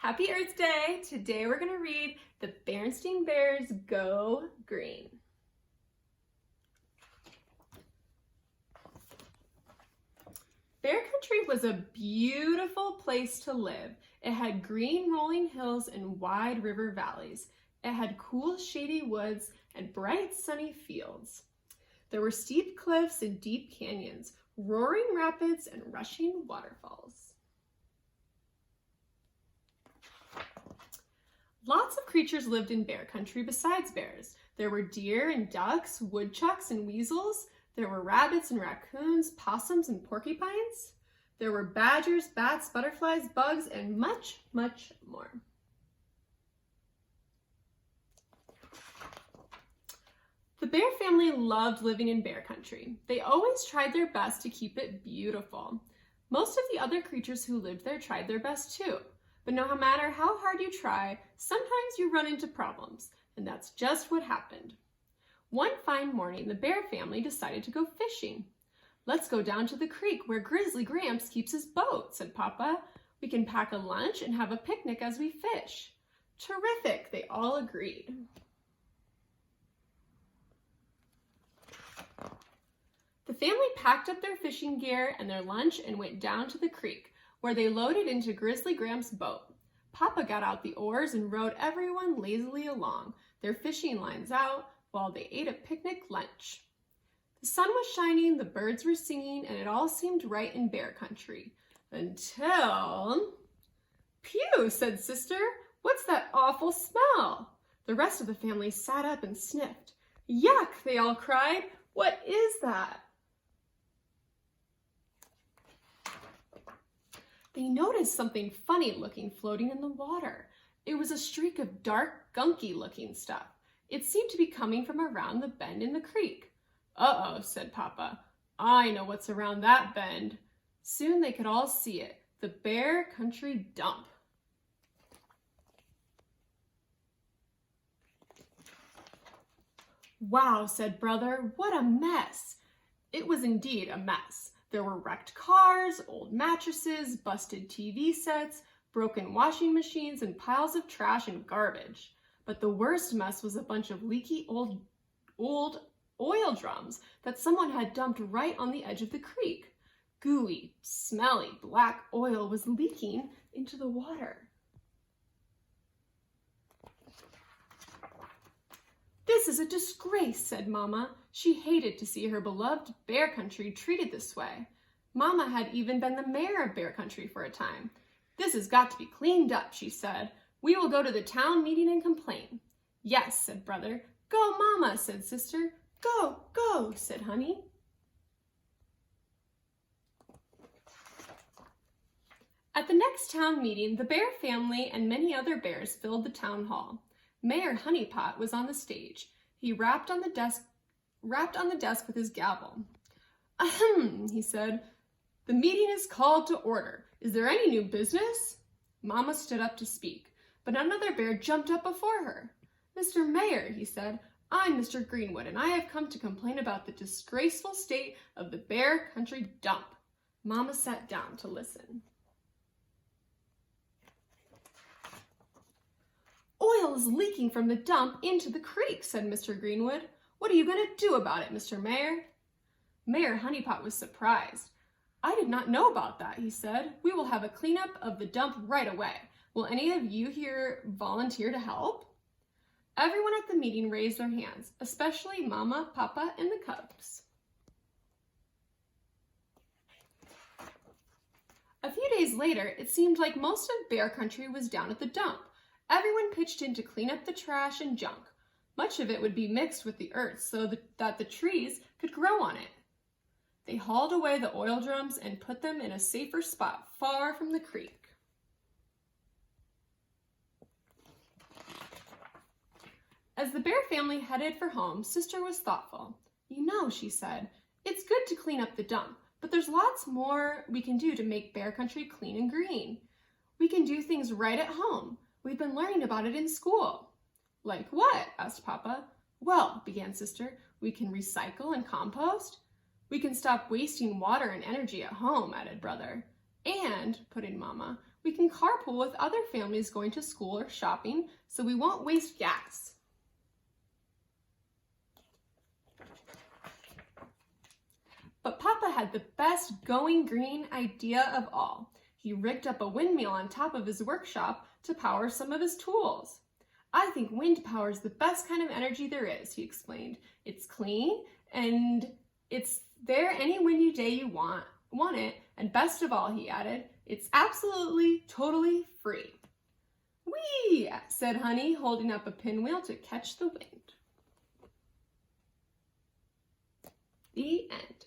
Happy Earth Day! Today we're going to read The Berenstain Bears Go Green. Bear Country was a beautiful place to live. It had green rolling hills and wide river valleys. It had cool shady woods and bright sunny fields. There were steep cliffs and deep canyons, roaring rapids and rushing waterfalls. Lots of creatures lived in Bear Country besides bears. There were deer and ducks, woodchucks and weasels. There were rabbits and raccoons, possums and porcupines. There were badgers, bats, butterflies, bugs, and much, much more. The bear family loved living in Bear Country. They always tried their best to keep it beautiful. Most of the other creatures who lived there tried their best too. But no matter how hard you try, sometimes you run into problems, and that's just what happened. One fine morning, the bear family decided to go fishing. "Let's go down to the creek where Grizzly Gramps keeps his boat," said Papa. "We can pack a lunch and have a picnic as we fish." "Terrific," they all agreed. The family packed up their fishing gear and their lunch and went down to the creek, where they loaded into Grizzly Gramps' boat. Papa got out the oars and rowed everyone lazily along, their fishing lines out, while they ate a picnic lunch. The sun was shining, the birds were singing, and it all seemed right in Bear Country. Until... "Phew," said Sister. "What's that awful smell?" The rest of the family sat up and sniffed. "Yuck," they all cried. "What is that?" They noticed something funny looking floating in the water. It was a streak of dark, gunky looking stuff. It seemed to be coming from around the bend in the creek. "Uh-oh," said Papa. "I know what's around that bend." Soon they could all see it, the Bear Country dump. "Wow," said Brother, "what a mess." It was indeed a mess. There were wrecked cars, old mattresses, busted TV sets, broken washing machines, and piles of trash and garbage. But the worst mess was a bunch of leaky old oil drums that someone had dumped right on the edge of the creek. Gooey, smelly, black oil was leaking into the water. "This is a disgrace," said Mama. She hated to see her beloved Bear Country treated this way. Mama had even been the mayor of Bear Country for a time. "This has got to be cleaned up," she said. "We will go to the town meeting and complain." "Yes," said Brother. "Go, Mama," said Sister. "Go, go," said Honey. At the next town meeting, the bear family and many other bears filled the town hall. Mayor Honeypot was on the stage. He rapped on the desk with his gavel. "Ahem," he said. "The meeting is called to order. Is there any new business?" Mama stood up to speak, but another bear jumped up before her. "Mr. Mayor," he said, "I'm Mr. Greenwood, and I have come to complain about the disgraceful state of the Bear Country dump." Mama sat down to listen. "Oil is leaking from the dump into the creek," said Mr. Greenwood. "What are you going to do about it, Mr. Mayor?" Mayor Honeypot was surprised. "I did not know about that," he said. "We will have a cleanup of the dump right away. Will any of you here volunteer to help?" Everyone at the meeting raised their hands, especially Mama, Papa, and the cubs. A few days later, it seemed like most of Bear Country was down at the dump. Everyone pitched in to clean up the trash and junk. Much of it would be mixed with the earth so that the trees could grow on it. They hauled away the oil drums and put them in a safer spot far from the creek. As the bear family headed for home, Sister was thoughtful. "You know," she said, "it's good to clean up the dump, but there's lots more we can do to make Bear Country clean and green. We can do things right at home. We've been learning about it in school." "Like what?" asked Papa. "Well," began Sister, "we can recycle and compost." "We can stop wasting water and energy at home," added Brother. "And," put in Mama, We can carpool with other families going to school or shopping, so we won't waste gas. But Papa had the best going green idea of all. He rigged up a windmill on top of his workshop to power some of his tools. I think wind power is the best kind of energy there is, he explained. It's clean and it's there any windy day you want it. And best of all, he added, it's absolutely, totally free. Whee! Said Honey, holding up a pinwheel to catch the wind. The end.